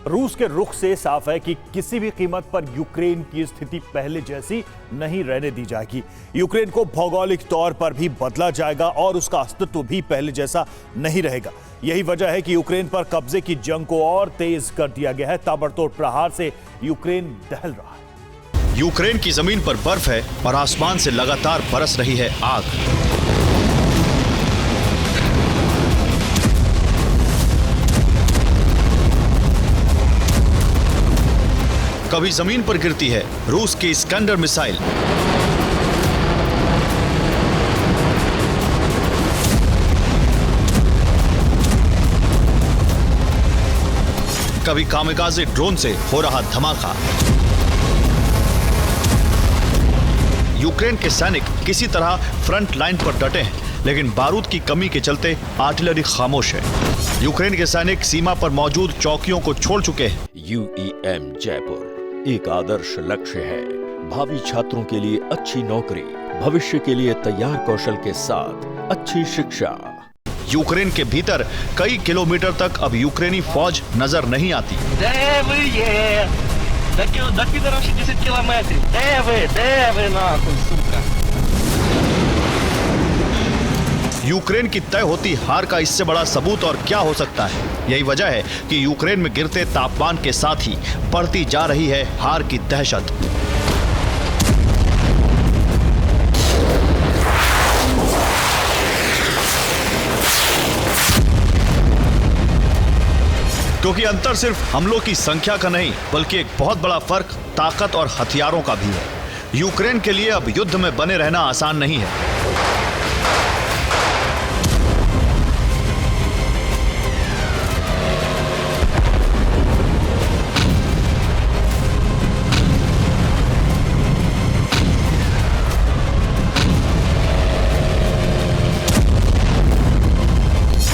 रूस के रुख से साफ है कि किसी भी कीमत पर यूक्रेन की स्थिति पहले जैसी नहीं रहने दी जाएगी। यूक्रेन को भौगोलिक तौर पर भी बदला जाएगा और उसका अस्तित्व भी पहले जैसा नहीं रहेगा। यही वजह है कि यूक्रेन पर कब्जे की जंग को और तेज कर दिया गया है। ताबड़तोड़ प्रहार से यूक्रेन दहल रहा है। यूक्रेन की जमीन पर बर्फ है और आसमान से लगातार बरस रही है आग। कभी जमीन पर गिरती है रूस की इस्कंदर मिसाइल, कभी कामिकाज़े ड्रोन से हो रहा धमाका। यूक्रेन के सैनिक किसी तरह फ्रंट लाइन पर डटे हैं, लेकिन बारूद की कमी के चलते आर्टिलरी खामोश है। यूक्रेन के सैनिक सीमा पर मौजूद चौकियों को छोड़ चुके हैं। UEM जयपुर एक आदर्श लक्ष्य है। भावी छात्रों के लिए अच्छी नौकरी, भविष्य के लिए तैयार कौशल के साथ अच्छी शिक्षा। यूक्रेन के भीतर कई किलोमीटर तक अब यूक्रेनी फौज नजर नहीं आती। यूक्रेन की तय होती हार का इससे बड़ा सबूत और क्या हो सकता है। यही वजह है कि यूक्रेन में गिरते तापमान के साथ ही बढ़ती जा रही है हार की दहशत। क्योंकि अंतर सिर्फ हमलों की संख्या का नहीं, बल्कि एक बहुत बड़ा फर्क ताकत और हथियारों का भी है। यूक्रेन के लिए अब युद्ध में बने रहना आसान नहीं है।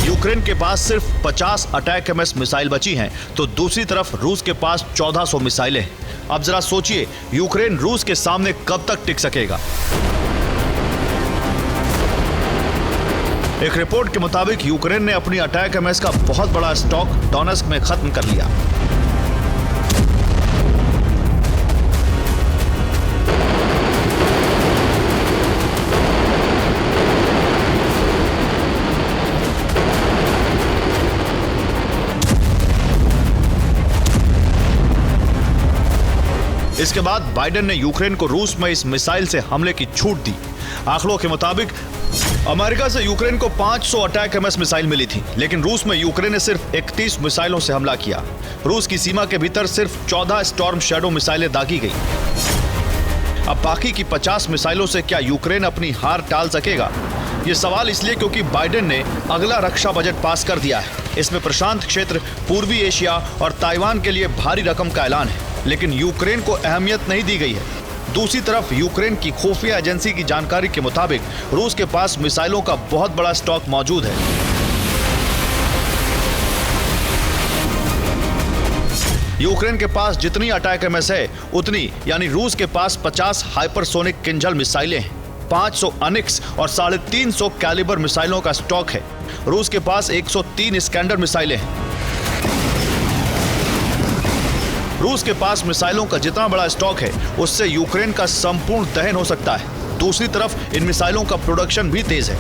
यूक्रेन के पास सिर्फ 50 अटैक एमएस मिसाइल बची हैं, तो दूसरी तरफ रूस के पास 1400 मिसाइलें हैं। अब जरा सोचिए, यूक्रेन रूस के सामने कब तक टिक सकेगा। एक रिपोर्ट के मुताबिक यूक्रेन ने अपनी अटैक एमएस का बहुत बड़ा स्टॉक डोनेस्क में खत्म कर लिया। इसके बाद बाइडेन ने यूक्रेन को रूस में इस मिसाइल से हमले की छूट दी। आंकड़ों के मुताबिक अमेरिका से यूक्रेन को 500 अटैक एमएस मिसाइल मिली थी, लेकिन रूस में यूक्रेन ने सिर्फ 31 मिसाइलों से हमला किया। रूस की सीमा के भीतर सिर्फ 14 स्टॉर्म शैडो मिसाइलें दागी गई। अब बाकी की 50 मिसाइलों से क्या यूक्रेन अपनी हार टाल सकेगा? ये सवाल इसलिए क्योंकि बाइडेन ने अगला रक्षा बजट पास कर दिया है। इसमें प्रशांत क्षेत्र, पूर्वी एशिया और ताइवान के लिए भारी रकम का ऐलान है, लेकिन यूक्रेन को अहमियत नहीं दी गई है। दूसरी तरफ यूक्रेन की खुफिया एजेंसी की जानकारी के मुताबिक रूस के पास मिसाइलों का बहुत बड़ा स्टॉक मौजूद है। यूक्रेन के पास जितनी अटैक एमएस है, उतनी यानी रूस के पास 50 हाइपरसोनिक किंजल मिसाइलें हैं, 500 अनिक्स और 350 कैलिबर मिसाइलों का स्टॉक है। रूस के पास 103 इस्कैंडर मिसाइलें हैं। रूस के पास मिसाइलों का जितना बड़ा स्टॉक है, उससे यूक्रेन का संपूर्ण दहन हो सकता है। दूसरी तरफ इन मिसाइलों का प्रोडक्शन भी तेज है।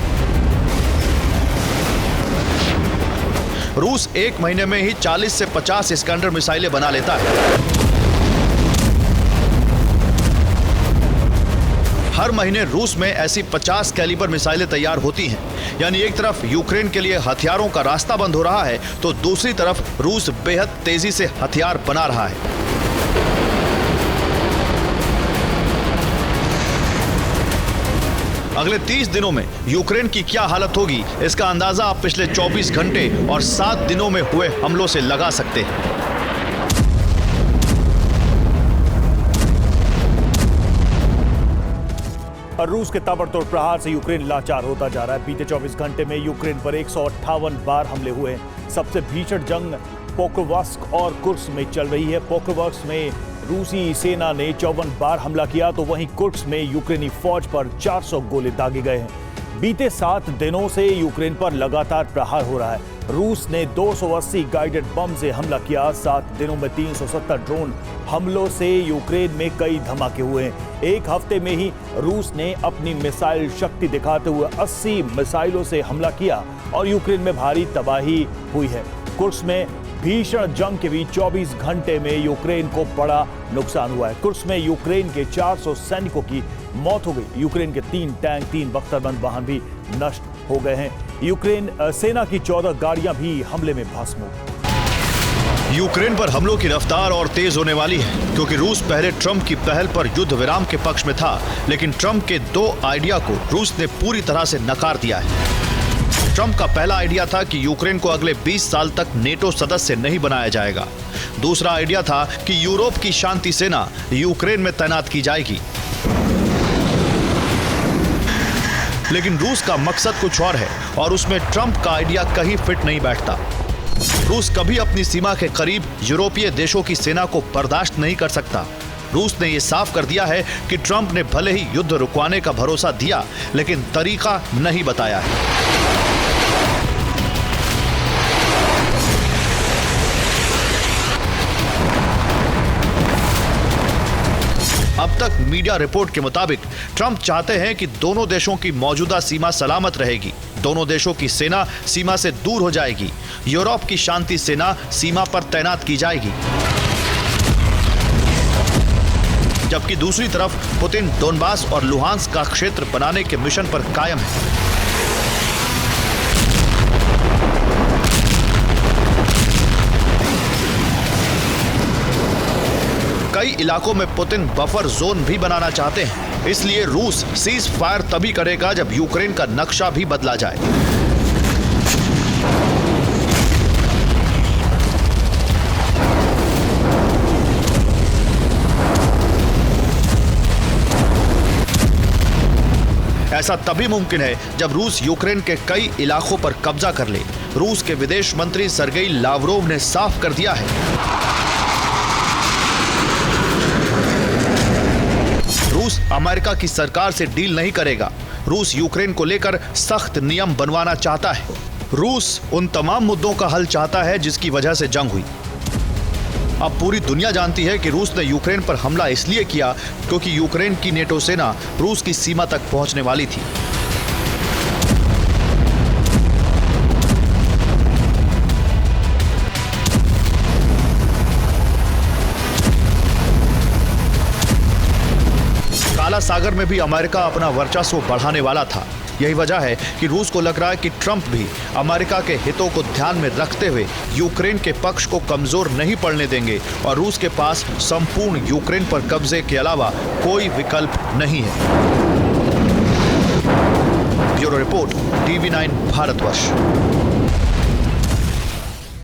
रूस एक महीने में ही 40 से 50 इस्कंदर मिसाइलें बना लेता है। हर महीने रूस में ऐसी 50 कैलिबर मिसाइलें तैयार होती हैं। यानी एक तरफ यूक्रेन के लिए हथियारों का रास्ता बंद हो रहा है, तो दूसरी तरफ रूस बेहद तेजी से हथियार बना रहा है। अगले 30 दिनों में यूक्रेन की क्या हालत होगी, इसका अंदाजा आप पिछले 24 घंटे और 7 दिनों में हुए हमलों से लगा सकते हैं। और रूस के ताबड़तोड़ प्रहार से यूक्रेन लाचार होता जा रहा है। बीते 24 घंटे में यूक्रेन पर 158 बार हमले हुए हैं। सबसे भीषण जंग पोक्रोवास्क और कुर्स्क में चल रही है। पोक्रोवास्क में रूसी सेना ने 54 बार हमला किया, तो वहीं कुर्स्क में यूक्रेनी फौज पर 400 गोले दागे गए हैं। बीते 7 दिनों से यूक्रेन पर लगातार प्रहार हो रहा है। रूस ने 280 गाइडेड बम से हमला किया। 7 दिनों में 370 ड्रोन हमलों से यूक्रेन में कई धमाके हुए हैं। एक हफ्ते में ही रूस ने अपनी मिसाइल शक्ति दिखाते हुए 80 मिसाइलों से हमला किया और यूक्रेन में भारी तबाही हुई है। कुर्स्क में भीषण जंग के बीच 24 घंटे में यूक्रेन को बड़ा नुकसान हुआ है। कुर्स्क में यूक्रेन के 400 सैनिकों की मौत हो गई। यूक्रेन के 3 टैंक, 3 बख्तरबंद वाहन भी नष्ट हो गए हैं। यूक्रेन सेना की 14 गाड़ियां भी हमले में भस्म हो गई। यूक्रेन पर हमलों की रफ्तार और तेज होने वाली है, क्योंकि रूस पहले ट्रंप की पहल पर युद्ध विराम के पक्ष में था, लेकिन ट्रंप के 2 आइडिया को रूस ने पूरी तरह से नकार दिया है। ट्रंप का पहला आइडिया था कि यूक्रेन को अगले 20 साल तक नेटो सदस्य नहीं बनाया जाएगा। दूसरा आइडिया था कि यूरोप की शांति सेना यूक्रेन में तैनात की जाएगी। लेकिन रूस का मकसद कुछ और है और उसमें ट्रंप का आइडिया कहीं फिट नहीं बैठता। रूस कभी अपनी सीमा के करीब यूरोपीय देशों की सेना को बर्दाश्त नहीं कर सकता। रूस ने यह साफ कर दिया है कि ट्रंप ने भले ही युद्ध रुकवाने का भरोसा दिया, लेकिन तरीका नहीं बताया है। अब तक मीडिया रिपोर्ट के मुताबिक ट्रंप चाहते हैं कि दोनों देशों की मौजूदा सीमा सलामत रहेगी, दोनों देशों की सेना सीमा से दूर हो जाएगी, यूरोप की शांति सेना सीमा पर तैनात की जाएगी। जबकि दूसरी तरफ पुतिन डोनबास और लुहांस्क का क्षेत्र बनाने के मिशन पर कायम है। कई इलाकों में पुतिन बफर जोन भी बनाना चाहते हैं। इसलिए रूस सीज फायर तभी करेगा जब यूक्रेन का नक्शा भी बदला जाए। ऐसा तभी मुमकिन है जब रूस यूक्रेन के कई इलाकों पर कब्जा कर ले। रूस के विदेश मंत्री सर्गेई लावरोव ने साफ कर दिया है, रूस अमेरिका की सरकार से डील नहीं करेगा। रूस यूक्रेन को लेकर सख्त नियम बनवाना चाहता है। रूस उन तमाम मुद्दों का हल चाहता है जिसकी वजह से जंग हुई। अब पूरी दुनिया जानती है कि रूस ने यूक्रेन पर हमला इसलिए किया क्योंकि यूक्रेन की नेटो सेना रूस की सीमा तक पहुंचने वाली थी। काला सागर में भी अमेरिका अपना वर्चस्व बढ़ाने वाला था। यही वजह है कि रूस को लग रहा है कि ट्रंप भी अमेरिका के हितों को ध्यान में रखते हुए यूक्रेन के पक्ष को कमजोर नहीं पड़ने देंगे और रूस के पास संपूर्ण यूक्रेन पर कब्जे के अलावा कोई विकल्प नहीं है। Bureau report, TV9 Bharatvarsh.